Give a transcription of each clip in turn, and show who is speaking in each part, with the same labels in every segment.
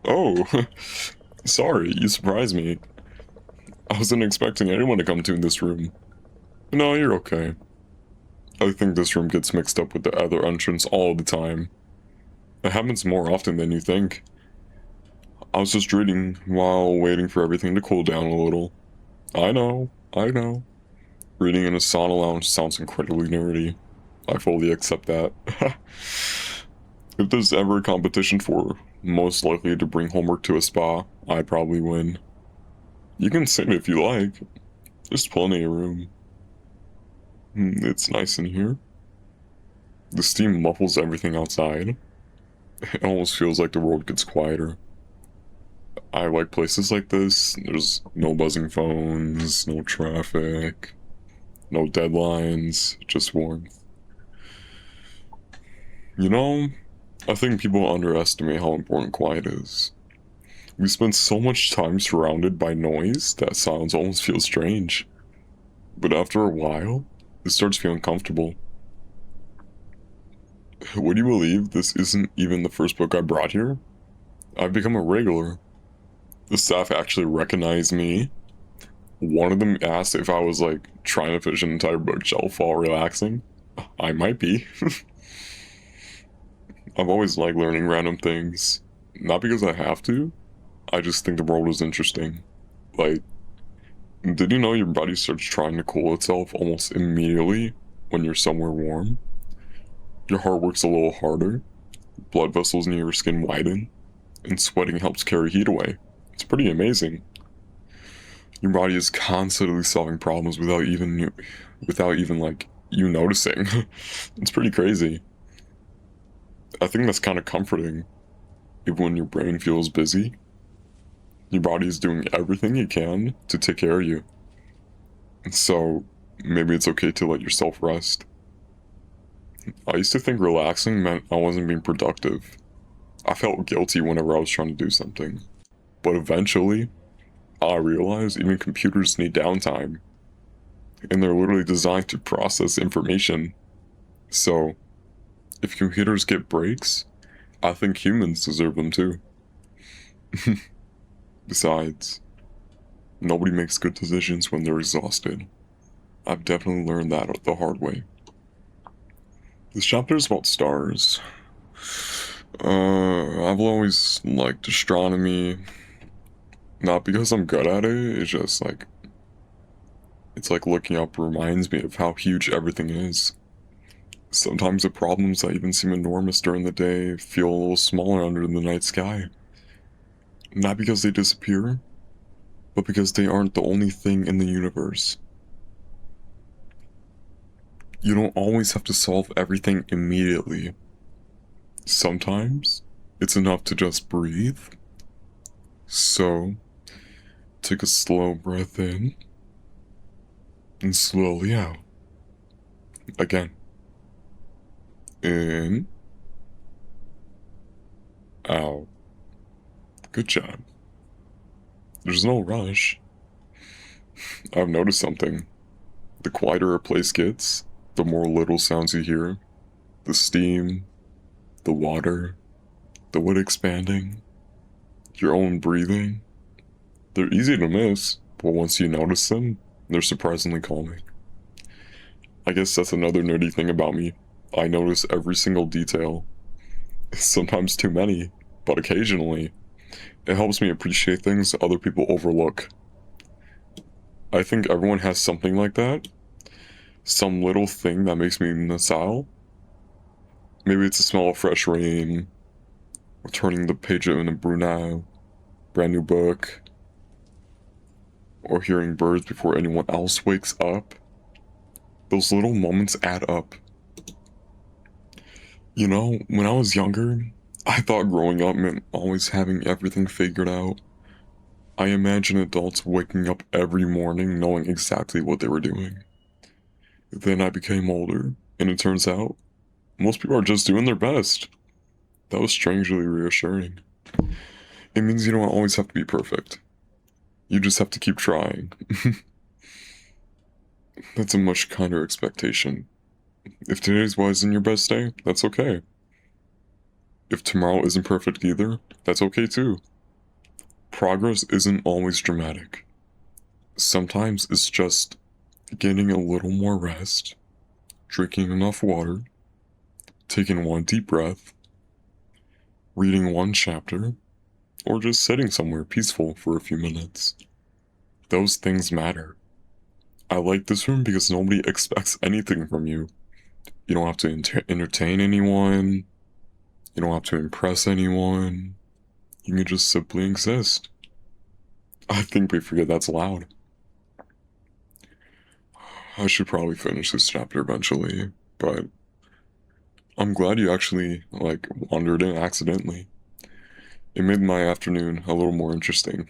Speaker 1: Oh, sorry, you surprised me. I wasn't expecting anyone to come to in this room. No, you're okay. I think this room gets mixed up with the other entrance all the time. It happens more often than you think. I was just reading while waiting for everything to cool down a little. I know. Reading in a sauna lounge sounds incredibly nerdy. I fully accept that. If there's ever a competition for most likely to bring homework to a spa, I'd probably win. You can sit if you like. There's plenty of room. It's nice in here. The steam muffles everything outside. It almost feels like the world gets quieter. I like places like this. There's no buzzing phones, no traffic, no deadlines, just warmth. You know, I think people underestimate how important quiet is. We spend so much time surrounded by noise that silence almost feels strange. But after a while, it starts feeling comfortable. Would you believe this isn't even the first book I brought here? I've become a regular. The staff actually recognized me. One of them asked if I was like trying to finish an entire bookshelf while relaxing. I might be. I've always liked learning random things. Not because I have to, I just think the world is interesting. Like, did you know your body starts trying to cool itself almost immediately when you're somewhere warm? Your heart works a little harder, blood vessels near your skin widen, and sweating helps carry heat away. It's pretty amazing. Your body is constantly solving problems without even like you noticing. It's pretty crazy. I think that's kind of comforting. Even when your brain feels busy, your body is doing everything it can to take care of you. And so maybe it's okay to let yourself rest. I used to think relaxing meant I wasn't being productive. I felt guilty whenever I was trying to do something. But eventually, I realized even computers need downtime, and they're literally designed to process information. So, if computers get breaks, I think humans deserve them too. Besides, nobody makes good decisions when they're exhausted. I've definitely learned that the hard way. This chapter is about stars. I've always liked astronomy, not because I'm good at it, it's like looking up reminds me of how huge everything is. Sometimes the problems that even seem enormous during the day feel a little smaller under the night sky. Not because they disappear, but because they aren't the only thing in the universe. You don't always have to solve everything immediately. Sometimes it's enough to just breathe. So, take a slow breath in and slowly out. Again. In, out. Good job. There's no rush. I've noticed something. The quieter a place gets, the more little sounds you hear. The steam, the water, the wood expanding, your own breathing. They're easy to miss, but once you notice them, they're surprisingly calming. I guess that's another nerdy thing about me. I notice every single detail. Sometimes too many, but occasionally. It helps me appreciate things other people overlook. I think everyone has something like that. Some little thing that makes me nasal. Maybe it's the smell of fresh rain, or turning the page in a brand new book, or hearing birds before anyone else wakes up. Those little moments add up. You know, when I was younger, I thought growing up meant always having everything figured out. I imagine adults waking up every morning knowing exactly what they were doing. Then I became older, and it turns out most people are just doing their best. That was strangely reassuring. It means you don't always have to be perfect. You just have to keep trying. That's a much kinder expectation. If today's wasn't your best day, that's okay. If tomorrow isn't perfect either, that's okay too. Progress isn't always dramatic. Sometimes it's just getting a little more rest, drinking enough water, taking one deep breath, reading one chapter, or just sitting somewhere peaceful for a few minutes. Those things matter. I like this room because nobody expects anything from you. You don't have to entertain anyone. You don't have to impress anyone. You can just simply exist. I think we forget that's loud. I should probably finish this chapter eventually, but I'm glad you actually, like, wandered in accidentally. It made my afternoon a little more interesting.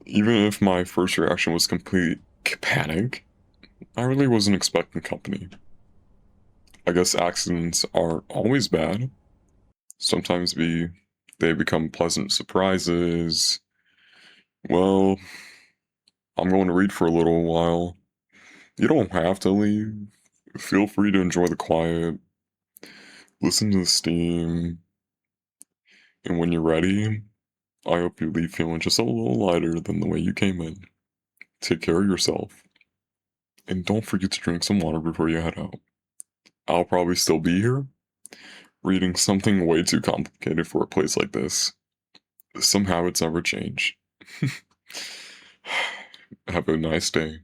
Speaker 1: Even if my first reaction was complete panic, I really wasn't expecting company. I guess accidents aren't always bad. Sometimes they become pleasant surprises. Well, I'm going to read for a little while. You don't have to leave. Feel free to enjoy the quiet, listen to the steam, and when you're ready, I hope you leave feeling just a little lighter than the way you came in. Take care of yourself, and don't forget to drink some water before you head out. I'll probably still be here, reading something way too complicated for a place like this. Some habits never change. Have a nice day.